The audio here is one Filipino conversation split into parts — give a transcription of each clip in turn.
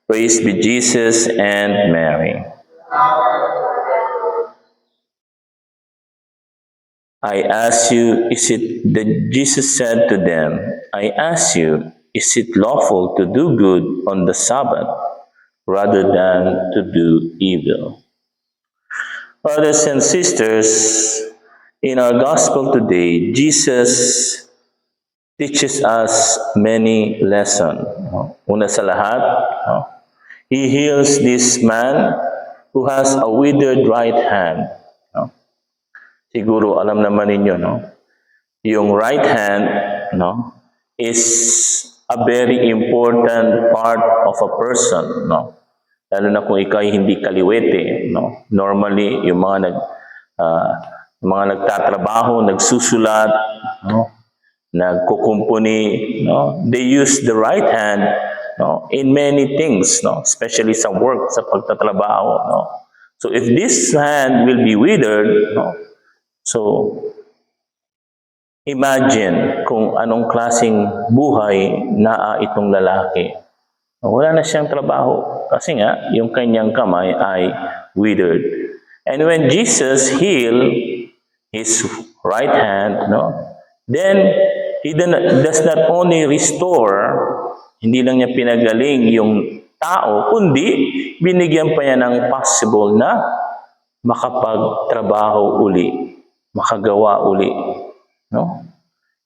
Praise be Jesus and Mary. I ask you, is it that Jesus said to them, I ask you, is it lawful to do good on the Sabbath rather than to do evil? Brothers and sisters, in our gospel today, Jesus teaches us many lessons. Una sa lahat, He heals this man who has a withered right hand. Siguro alam naman ninyo, yung right hand, is a very important part of a person, Lalo na kung ikaw ay hindi kaliwete, Normally, yung mga nagtatrabaho, nagsusulat, nagkukumpuni, they use the right hand, in many things, especially sa work, sa pagtatrabaho, So if this hand will be withered, so imagine kung anong klaseng buhay na itong lalaki. Wala na siyang trabaho kasi nga yung kanyang kamay ay withered. And when Jesus healed his right hand, then He does not only restore, hindi lang niya pinagaling yung tao, kundi binigyan pa niya ng possible na makapagtrabaho uli, makagawa uli.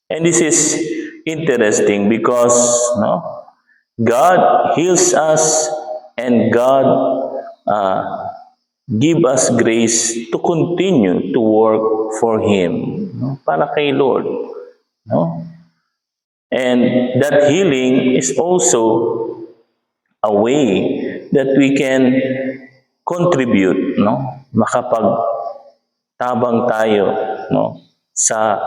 And this is interesting because God heals us and God give us grace to continue to work for Him, para kay Lord. And that healing is also a way that we can contribute, makapagtabang tayo, sa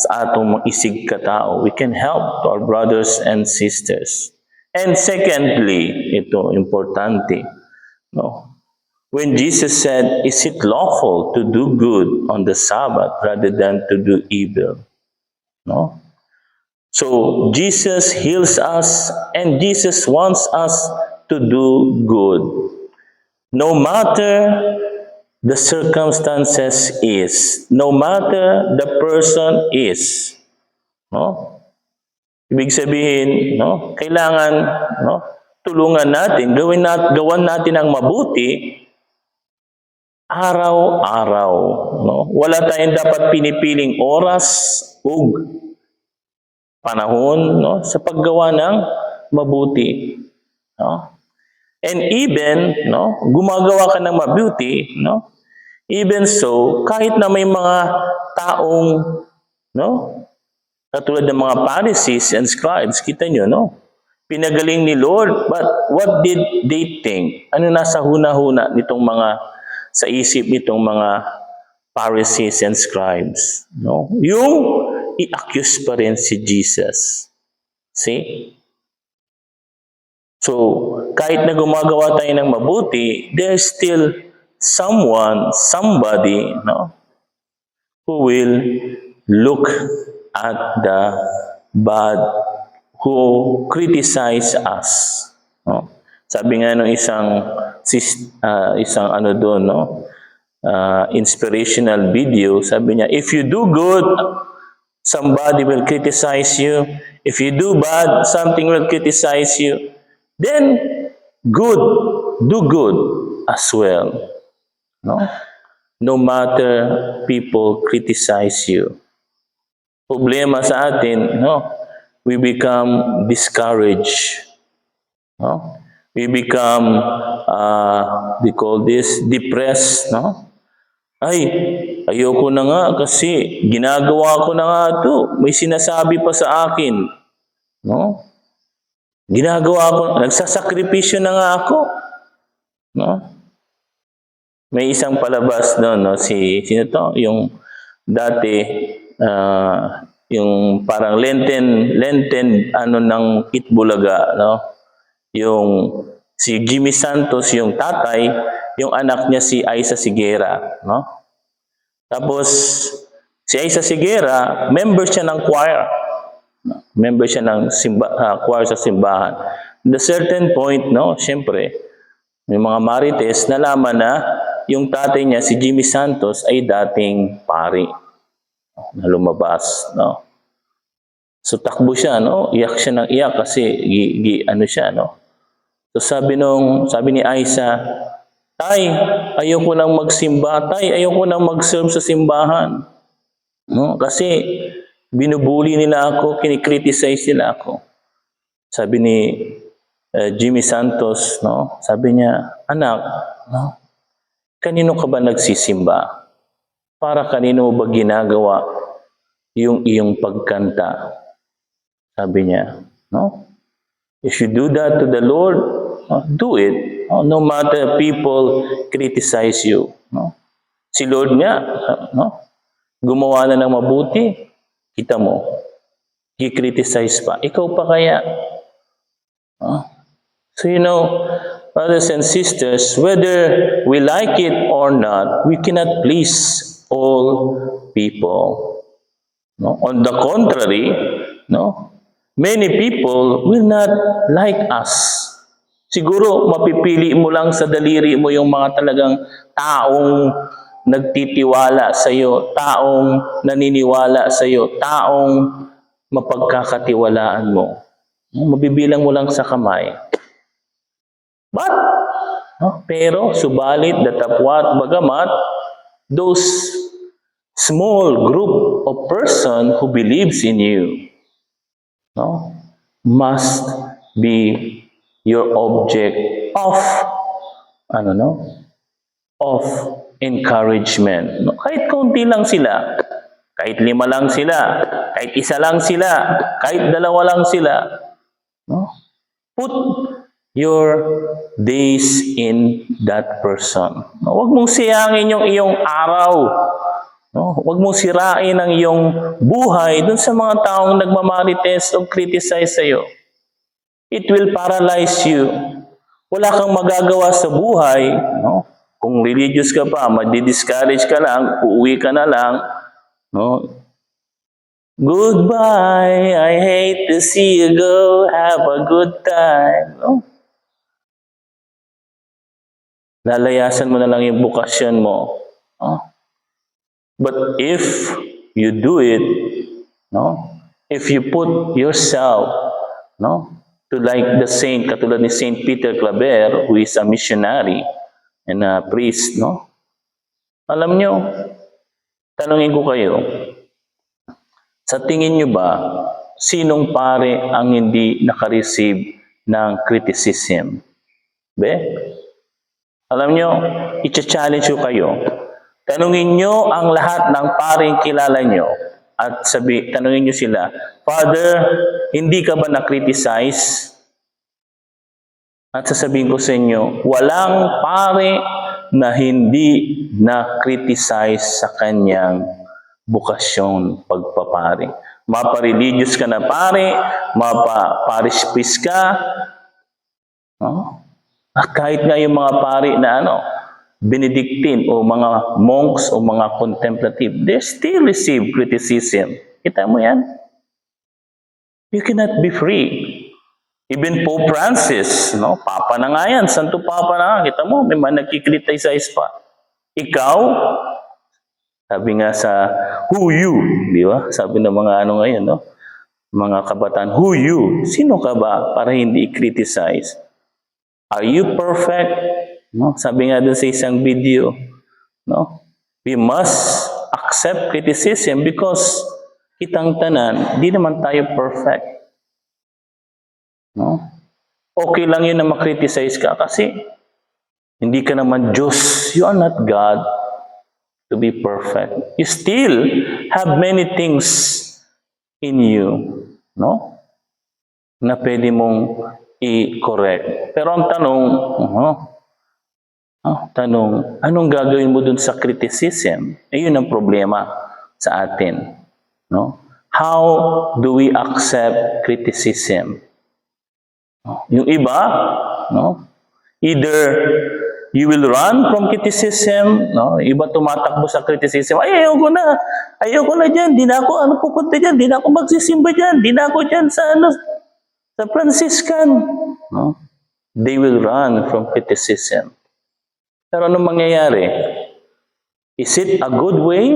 atong mga isig katao. We can help our brothers and sisters. And secondly, ito importante, when Jesus said, is it lawful to do good on the Sabbath rather than to do evil? So Jesus heals us and Jesus wants us to do good. No matter the circumstances is, no matter the person is. Ibig sabihin, kailangan tulungan natin, gawan natin ang mabuti araw-araw. Wala tayong dapat pinipiling oras o panahon sa paggawa ng mabuti. And even, gumagawa ka ng mabuti, even so, kahit na may mga taong, katulad ng mga Pharisees and scribes, kita nyo, pinagaling ni Lord, but what did they think? Ano nasa huna-huna nitong sa isip nitong mga Pharisees and scribes? Yung i-accuse pa rin si Jesus. See? So, kahit na gumagawa tayo ng mabuti, there's still somebody, who will look at the bad, who criticize us. Sabi nga nung isang inspirational video, sabi niya, if you do good, somebody will criticize you. If you do bad, something will criticize you. Then, do good as well. No matter people criticize you. Problema sa atin, we become discouraged. We become, we call this, depressed. Ayoko na nga kasi ginagawa ko na nga ito. May sinasabi pa sa akin. Ginagawa ko, nagsasakripisyo na nga ako. May isang palabas doon, sino to? Yung dati, yung parang Lenten ng Itbulaga, yung si Jimmy Santos, yung tatay, yung anak niya si Aisa Sigera, Tapos si Aisa Sigera, member siya ng choir. Member siya ng choir sa simbahan. At a certain point, no, syempre, may mga marites, nalaman na yung tatay niya, si Jimmy Santos, ay dating pari na lumabas, no. So takbo siya, no, iyak siya ng iyak kasi ano siya, no. So sabi ni Aiza, Tay, ayoko nang magsimba, Tay, ayoko nang mag-serve sa simbahan. No, kasi binubuli nila ako, kinikriticize nila ako. Sabi ni Jimmy Santos, no, sabi niya, anak, no, kanino ka ba nagsisimba? Para kanino ba ginagawa yung iyong pagkanta? Sabi niya, no? If you do that to the Lord, do it. No matter people criticize you. No? Si Lord nga, no? Gumawa na ng mabuti, kita mo, i-criticize pa. Ikaw pa kaya? So brothers and sisters, whether we like it or not, we cannot please all people. No? On the contrary, no? Many people will not like us. Siguro mapipili mo lang sa daliri mo yung mga talagang taong nagtitiwala sa iyo, taong naniniwala sa iyo, taong mapagkakatiwalaan mo. Mabibilang mo lang sa kamay. But, pero subalit datapwat bagamat those small group of person who believes in you, no, must be your object of of encouragement. No? Kahit kaunti lang sila, kahit 5 lang sila, kahit 1 lang sila, kahit 2 lang sila, no? Put your days in that person. No? Huwag mong siyangin yung iyong araw. No? Huwag mong sirain ang iyong buhay dun sa mga taong nagmamarites o criticize sa iyo. It will paralyze you. Wala kang magagawa sa buhay. No? Kung religious ka pa, madi-discourage ka lang, uuwi ka na lang. No? Goodbye, I hate to see you go, have a good time. No? Lalayasan mo na lang yung bukasyon mo. No? But if you do it, no? If you put yourself, no, to like the saint, katulad ni Saint Peter Claver, who is a missionary and a priest, no? Alam nyo, tanungin ko kayo, sa tingin nyo ba, sinong pare ang hindi nakareceive ng criticism? Alam nyo, i-challenge ko kayo. Tanungin nyo ang lahat ng paring kilala nyo at tanungin nyo sila, Father, hindi ka ba na-criticize? At sasabihin ko sa inyo, walang pare na hindi na-criticize sa kanyang bukasyon pagpapari. Mapa-religious ka na pare, mapa-parish priest ka, no? Kahit nga yung mga pari na Benedictine o mga monks o mga contemplative, they still receive criticism. Kita mo yan? You cannot be free. Even Pope Francis, no? Papa na nga yan, Santo Papa na nga. Kita mo, may mga nagkikriticize pa. Ikaw, sabi nga sa who you, di ba? Sabi ng mga ngayon, no? Mga kabataan, who you? Sino ka ba para hindi i-criticize? Are you perfect? No? Sabi nga dun sa isang video, no? We must accept criticism because kitang tanan, di naman tayo perfect. No? Okay lang yun na makriticize ka kasi hindi ka naman Diyos. You are not God to be perfect. You still have many things in you, no? Na pwede mong i-correct. Pero ang tanong, anong gagawin mo dun sa criticism? Yun ang problema sa atin. No? How do we accept criticism? Yung iba, no? Either You will run from criticism, no? Iba tumatakbo sa criticism. Ay, ayoko na. Ayoko na diyan. Di na ako pupunta diyan. Di na ako magsisimba diyan. Di na ako diyan sa Franciscan, no? They will run from criticism. Pero anong mangyayari? Is it a good way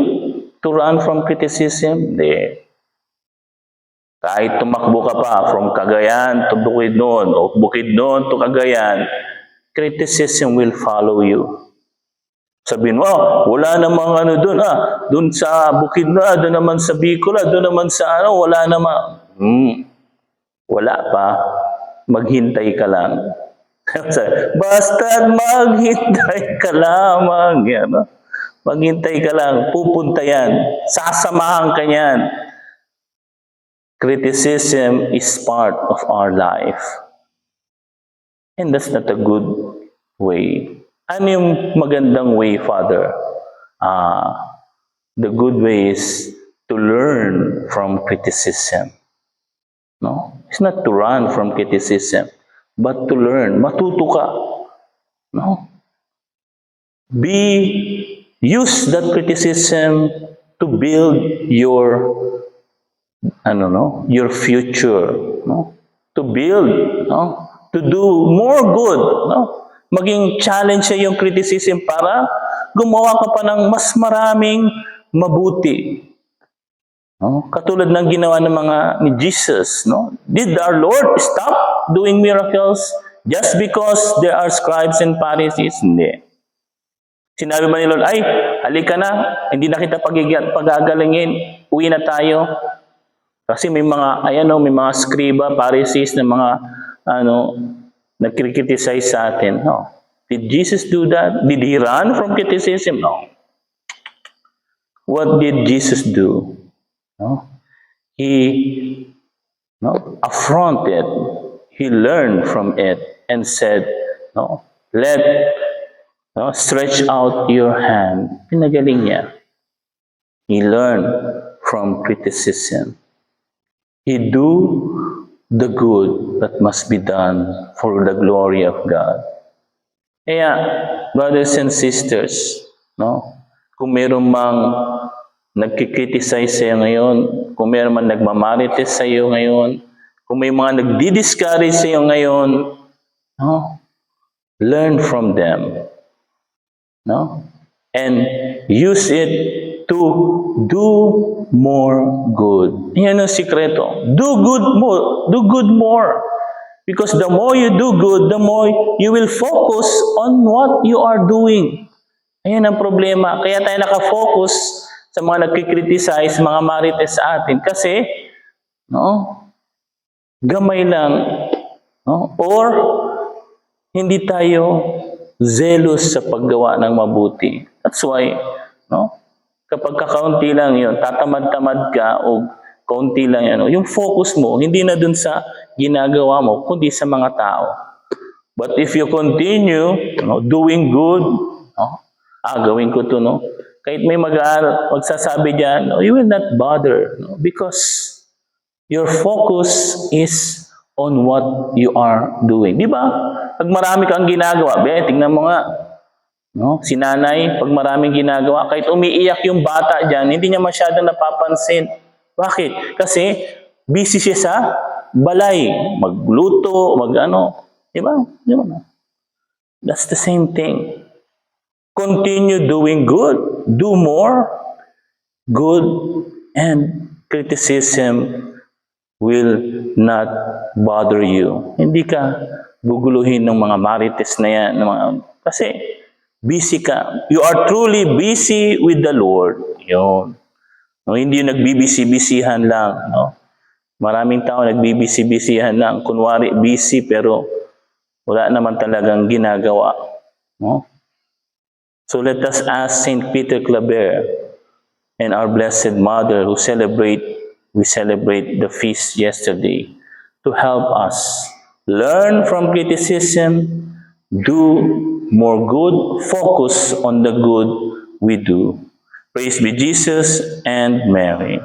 to run from criticism? Hindi. Kahit tumakbo ka pa from Cagayan to Bukidnon o Bukidnon to Cagayan, criticism will follow you. Sabihin mo, wala namang ano doon, doon sa Bukidnon, doon naman sa Bicol, doon naman sa ano, wala naman. Wala pa. Maghintay ka lang. Basta maghintay ka lamang. Yan, no? Maghintay ka lang. Pupunta yan. Sasamahan ka yan. Criticism is part of our life. And that's not a good way. Ano yung magandang way, Father? The good way is to learn from criticism. No? It's not to run from criticism, but to learn. Matuto ka. No? Use that criticism to build your your future, no? To build, no? To do more good, no? Maging challenge sa yung criticism para gumawa ka pa ng mas maraming mabuti. No? Katulad ng ginawa ng ni Jesus, no? Did our Lord stop doing miracles just because there are scribes and Pharisees? Hindi. Sinabi ba ni Lord, ay, halika na, hindi na kita pagagalingin, uwi na tayo. Kasi may mga, may mga scriba, Pharisees na mga, nagkriticize sa atin. No. Did Jesus do that? Did He run from criticism? No. What did Jesus do? No. He affronted, He learned from it and said, stretch out your hand. Pinagaling niya. He learned from criticism. He do the good that must be done for the glory of God. Kaya, brothers and sisters, kung meron mang nagkikriticize sa iyo ngayon, kung meron mang nagmamarites sa iyo ngayon, kung may mga nagdi-discourage sa iyo ngayon, learn from them. And use it to do more good. Yan ang sikreto. Do good more. Because the more you do good, the more you will focus on what you are doing. Ayan ang problema. Kaya tayo nakafocus sa mga nagkikriticize, mga marites sa atin. Kasi, gamay lang. Or, hindi tayo zealous sa paggawa ng mabuti. That's why, kapag kakaunti lang yun, tatamad-tamad ka o kaunti lang yan, yung focus mo, hindi na dun sa ginagawa mo, kundi sa mga tao. But if you continue doing good, gawin ko to, kahit may magsasabi dyan, you will not bother, because your focus is on what you are doing. Di ba? Pag marami kang ginagawa, tingnan mo nga, si nanay, pag maraming ginagawa, kahit umiiyak yung bata dyan, hindi niya masyadong napapansin. Bakit? Kasi busy siya sa balay, magluto, di ba? That's the same thing. Continue doing good. Do more good, and criticism will not bother you. Hindi ka guguluhin ng mga marites na yan. Kasi busy ka. You are truly busy with the Lord. Yun. Hindi yung nagbibisi-bisihan lang. Maraming tao nagbibisi-bisihan lang. Kunwari busy pero wala naman talagang ginagawa. So let us ask St. Peter Claver and our Blessed Mother we celebrate the feast yesterday, to help us learn from criticism, do more good, focus on the good we do. Praise be Jesus and Mary.